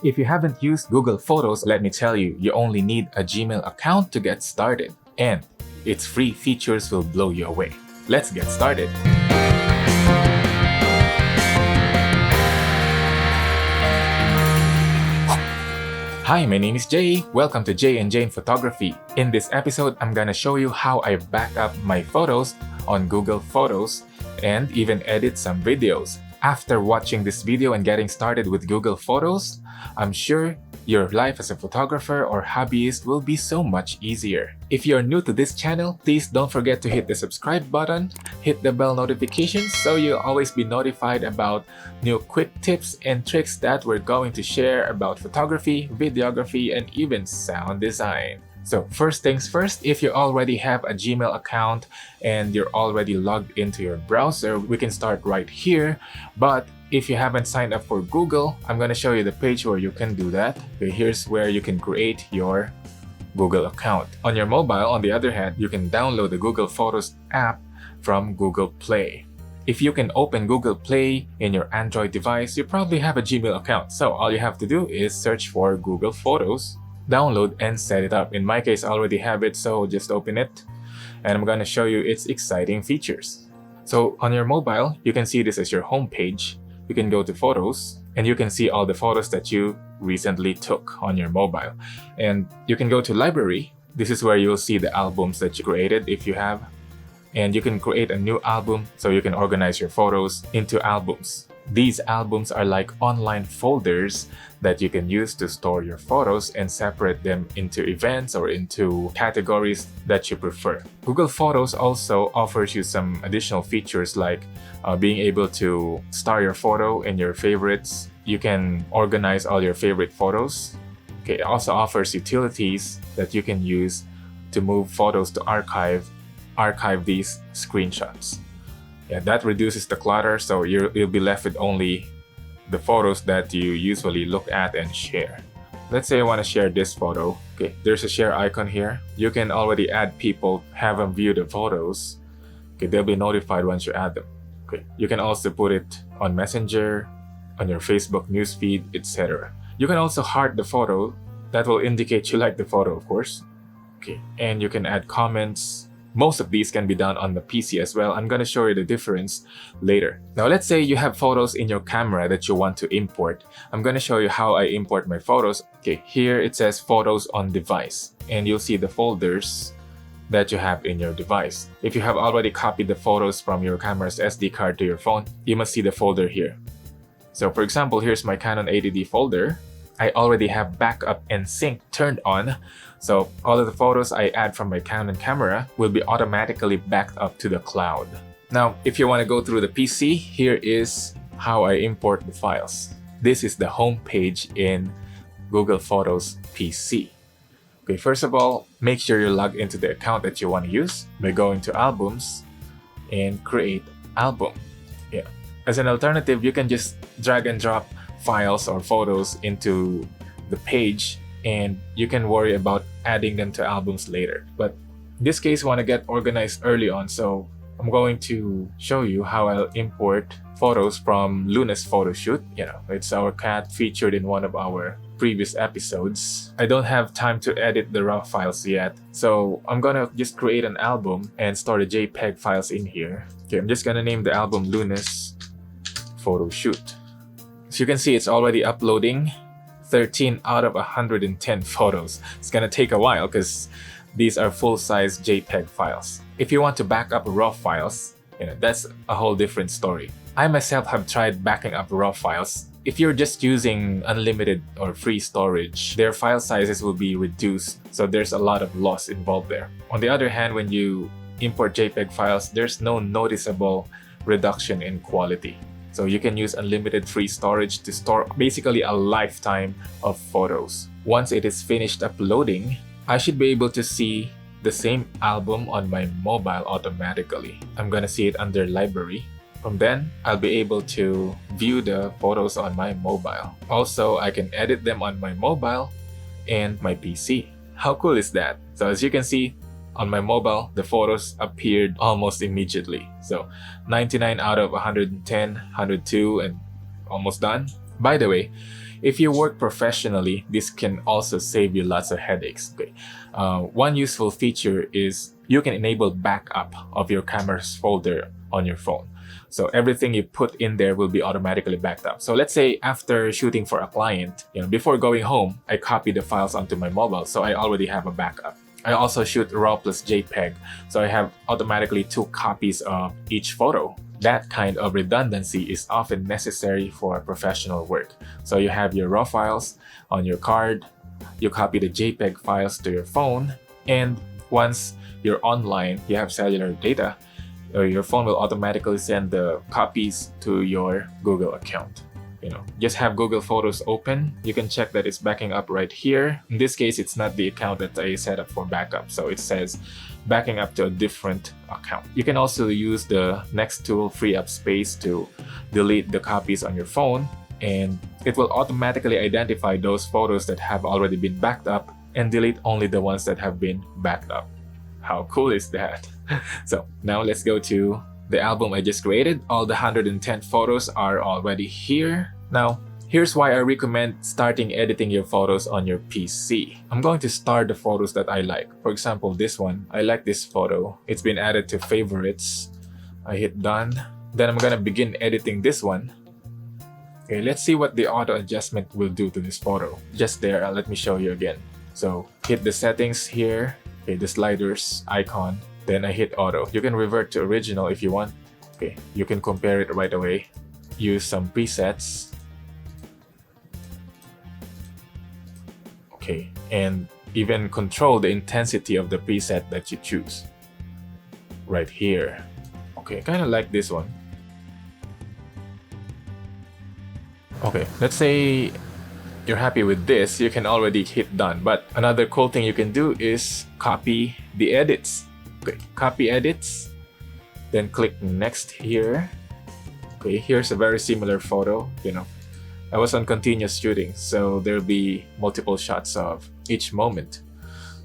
If you haven't used Google Photos, let me tell you, you only need a Gmail account to get started. And its free features will blow you away. Let's get started. Hi, my name is Jay. Welcome to Jay&Jane Photography. In this episode, I'm gonna show you how I back up my photos on Google Photos and even edit some videos. After watching this video and getting started with Google Photos, I'm sure your life as a photographer or hobbyist will be so much easier. If you're new to this channel, please don't forget to hit the subscribe button, hit the bell notifications so you'll always be notified about new quick tips and tricks that we're going to share about photography, videography, and even sound design. So first things first, if you already have a Gmail account and you're already logged into your browser, we can start right here. But if you haven't signed up for Google, I'm going to show you the page where you can do that. Okay, here's where you can create your Google account. On your mobile, on the other hand, you can download the Google Photos app from Google Play. If you can open Google Play in your Android device, you probably have a Gmail account. So all you have to do is search for Google Photos, download, and set it up. In my case, I already have it, so just open it. And I'm going to show you its exciting features. So on your mobile, you can see this as your home page. You can go to Photos, and you can see all the photos that you recently took on your mobile. And you can go to Library. This is where you'll see the albums that you created if you have. And you can create a new album so you can organize your photos into albums. These albums are like online folders that you can use to store your photos and separate them into events or into categories that you prefer. Google Photos also offers you some additional features like being able to star your photo in your favorites. You can organize all your favorite photos. Okay, it also offers utilities that you can use to move photos to archive these screenshots. Yeah, that reduces the clutter, so you'll be left with only the photos that you usually look at and share. Let's say I want to share this photo. Okay, there's a share icon here. You can already add people, have them view the photos. Okay, they'll be notified once you add them. Okay, you can also put it on Messenger, on your Facebook newsfeed, etc. You can also heart the photo. That will indicate you like the photo, of course. Okay, and you can add comments. Most of these can be done on the PC as well. I'm going to show you the difference later. Now, let's say you have photos in your camera that you want to import. I'm going to show you how I import my photos. Okay, here it says Photos on Device, and you'll see the folders that you have in your device. If you have already copied the photos from your camera's SD card to your phone, you must see the folder here. So for example, here's my Canon 80D folder. I already have backup and sync turned on, so all of the photos I add from my Canon camera will be automatically backed up to the cloud. Now, if you want to go through the PC, here is how I import the files. This is the home page in Google Photos PC. Okay, first of all, make sure you log into the account that you want to use by going to Albums and Create Album. Yeah. As an alternative, you can just drag and drop files or photos into the page, and you can worry about adding them to albums later. But in this case, I want to get organized early on, so I'm going to show you how I'll import photos from Luna's photo shoot. You know, it's our cat featured in one of our previous episodes. I don't have time to edit the raw files yet, so I'm gonna just create an album and store the JPEG files in here. Okay, I'm just gonna name the album Luna's photo shoot. As you can see, it's already uploading 13 out of 110 photos. It's gonna take a while because these are full-size JPEG files. If you want to back up raw files, that's a whole different story. I myself have tried backing up raw files. If you're just using unlimited or free storage, their file sizes will be reduced, so there's a lot of loss involved there. On the other hand, when you import JPEG files, there's no noticeable reduction in quality. So you can use unlimited free storage to store basically a lifetime of photos. Once it is finished uploading, I should be able to see the same album on my mobile automatically. I'm gonna see it under Library. From then, I'll be able to view the photos on my mobile. Also, I can edit them on my mobile and my PC. How cool is that? So as you can see, on my mobile, the photos appeared almost immediately. So 99 out of 110, 102, and almost done. By the way, If you work professionally, this can also save you lots of headaches. Okay. One useful feature is you can enable backup of your camera's folder on your phone. So everything you put in there will be automatically backed up. So let's say after shooting for a client, before going home, I copy the files onto my mobile, so I already have a backup. I also shoot RAW plus JPEG, so I have automatically 2 copies of each photo. That kind of redundancy is often necessary for professional work. So you have your RAW files on your card, you copy the JPEG files to your phone, and once you're online, you have cellular data, your phone will automatically send the copies to your Google account. Just have Google Photos open. You can check that it's backing up right here. In this case, it's not the account that I set up for backup, so it says backing up to a different account. You can also use the next tool, free up space, to delete the copies on your phone, and it will automatically identify those photos that have already been backed up and delete only the ones that have been backed up. How cool is that? So now let's go to the album I just created. All the 110 photos are already here. Now, here's why I recommend starting editing your photos on your PC. I'm going to start the photos that I like. For example, this one. I like this photo. It's been added to favorites. I hit done. Then I'm gonna begin editing this one. Okay, let's see what the auto adjustment will do to this photo. Just there, let me show you again. So hit the settings here. Okay, the sliders icon. Then I hit auto. You can revert to original if you want. Okay, you can compare it right away. Use some presets. Okay, and even control the intensity of the preset that you choose. Right here. Okay, kind of like this one. Okay, let's say you're happy with this, you can already hit done. But another cool thing you can do is copy the edits. Okay, copy edits, then click next here. Okay, here's a very similar photo. I was on continuous shooting, so there'll be multiple shots of each moment.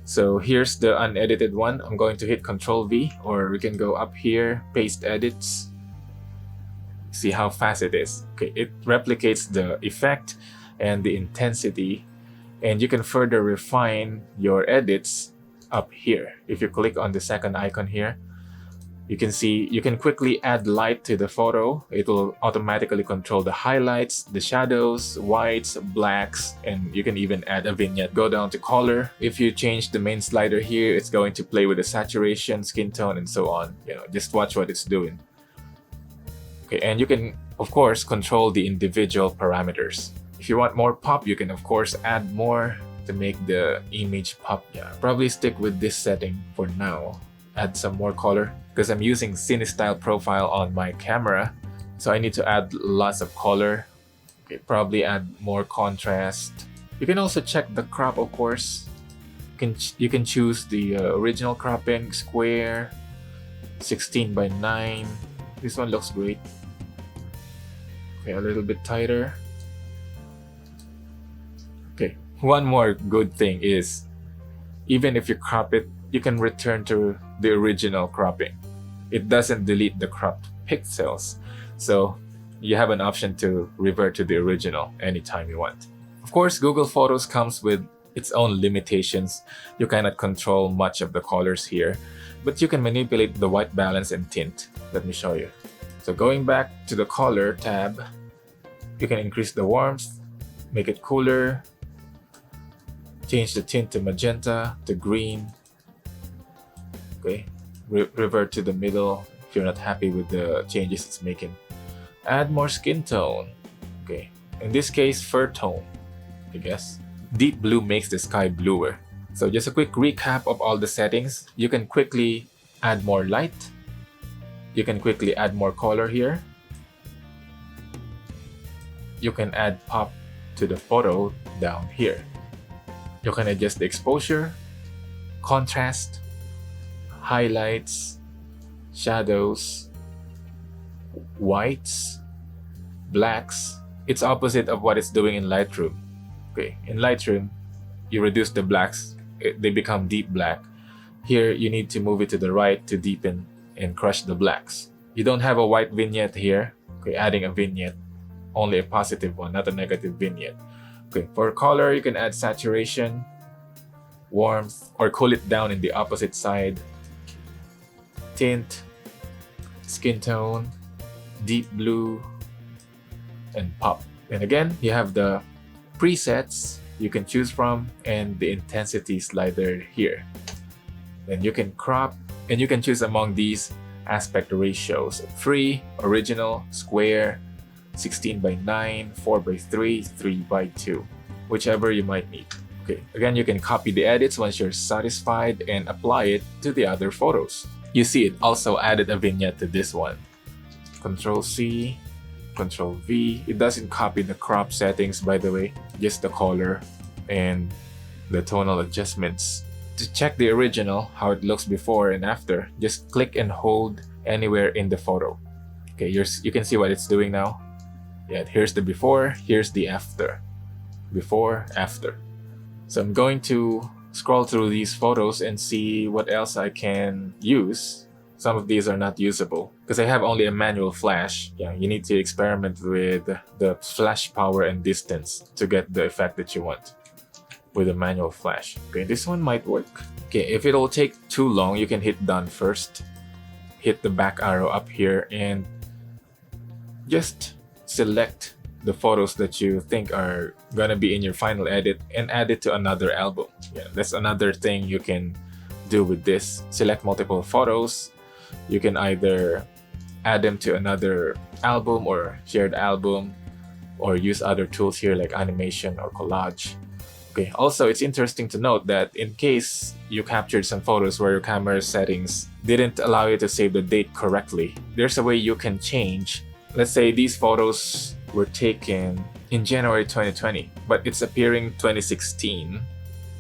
So here's the unedited one. I'm going to hit Ctrl V, or we can go up here, paste edits. See how fast it is. Okay, it replicates the effect and the intensity, and you can further refine your edits up here. If you click on the second icon here, you can see you can quickly add light to the photo. It will automatically control the highlights, the shadows, whites, blacks, and you can even add a vignette. Go down to color. If you change the main slider here, it's going to play with the saturation, skin tone, and so on. Just watch what it's doing. Okay, and you can of course control the individual parameters. If you want more pop, you can of course add more to make the image pop. Probably stick with this setting for now. Add some more color because I'm using Cine Style profile on my camera, so I need to add lots of color. Okay, probably add more contrast. You can also check the crop, of course. You can choose the original cropping, square, 16:9. This one looks great. Okay, a little bit tighter. Okay, one more good thing is, even if you crop it, you can return to the original cropping. It doesn't delete the cropped pixels, so you have an option to revert to the original anytime you want. Of course, Google Photos comes with its own limitations. You cannot control much of the colors here, but you can manipulate the white balance and tint. Let me show you. So going back to the color tab, you can increase the warmth, make it cooler, change the tint to magenta, to green. Okay, revert to the middle if you're not happy with the changes it's making. Add more skin tone. Okay, in this case, fur tone, I guess. Deep blue makes the sky bluer. So just a quick recap of all the settings. You can quickly add more light. You can quickly add more color here. You can add pop to the photo down here. You can adjust the exposure, contrast, highlights, shadows, whites, blacks. It's opposite of what it's doing in Lightroom. Okay, in Lightroom, you reduce the blacks, they become deep black. Here, you need to move it to the right to deepen and crush the blacks. You don't have a white vignette here. Okay, adding a vignette, only a positive one, not a negative vignette. Okay, for color, you can add saturation, warmth, or cool it down in the opposite side, tint, skin tone, deep blue, and pop. And again, you have the presets you can choose from and the intensity slider here. Then you can crop and you can choose among these aspect ratios: free, original, square, 16 by 9, 4 by 3, 3 by 2, whichever you might need. Okay, again, you can copy the edits once you're satisfied and apply it to the other photos. You see it also added a vignette to this one. Control C, Control V. It doesn't copy the crop settings, by the way, just the color and the tonal adjustments. To check the original, how it looks before and after, just click and hold anywhere in the photo. Okay, you can see what it's doing now. Yeah, here's the before, here's the after. Before, after. So I'm going to scroll through these photos and see what else I can use. Some of these are not usable because I have only a manual flash. Yeah, you need to experiment with the flash power and distance to get the effect that you want with a manual flash. Okay, this one might work. Okay, if it'll take too long, you can hit done first. Hit the back arrow up here and just select the photos that you think are gonna be in your final edit and add it to another album. Yeah, that's another thing you can do with this. Select multiple photos. You can either add them to another album or shared album, or use other tools here like animation or collage. Okay, also it's interesting to note that in case you captured some photos where your camera settings didn't allow you to save the date correctly, there's a way you can change. Let's say these photos were taken in January 2020, but it's appearing 2016.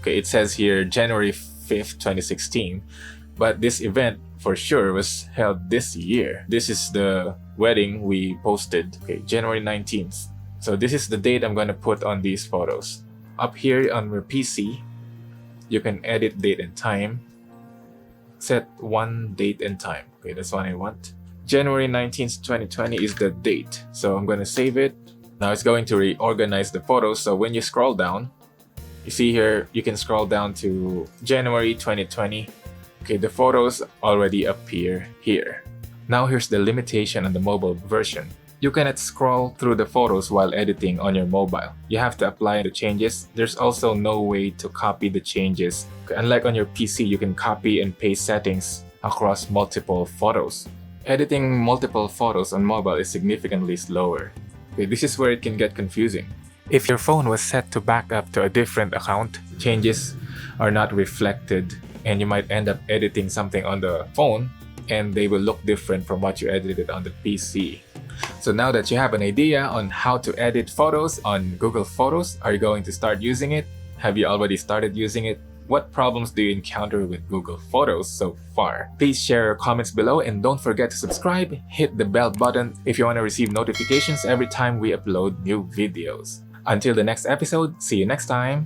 Okay, it says here January 5th, 2016, but this event for sure was held this year. This is the wedding we posted, okay, January 19th. So this is the date I'm going to put on these photos. Up here on your PC, you can edit date and time. Set one date and time. Okay, that's what I want. January 19th, 2020 is the date. So I'm going to save it. Now it's going to reorganize the photos. So when you scroll down, you see here, you can scroll down to January 2020. Okay, the photos already appear here. Now here's the limitation on the mobile version. You cannot scroll through the photos while editing on your mobile. You have to apply the changes. There's also no way to copy the changes. Unlike on your PC, you can copy and paste settings across multiple photos. Editing multiple photos on mobile is significantly slower. Okay, this is where it can get confusing. If your phone was set to back up to a different account, changes are not reflected, and you might end up editing something on the phone and they will look different from what you edited on the PC. So now that you have an idea on how to edit photos on Google Photos, are you going to start using it? Have you already started using it? What problems do you encounter with Google Photos so far? Please share your comments below and don't forget to subscribe, hit the bell button if you want to receive notifications every time we upload new videos. Until the next episode, see you next time.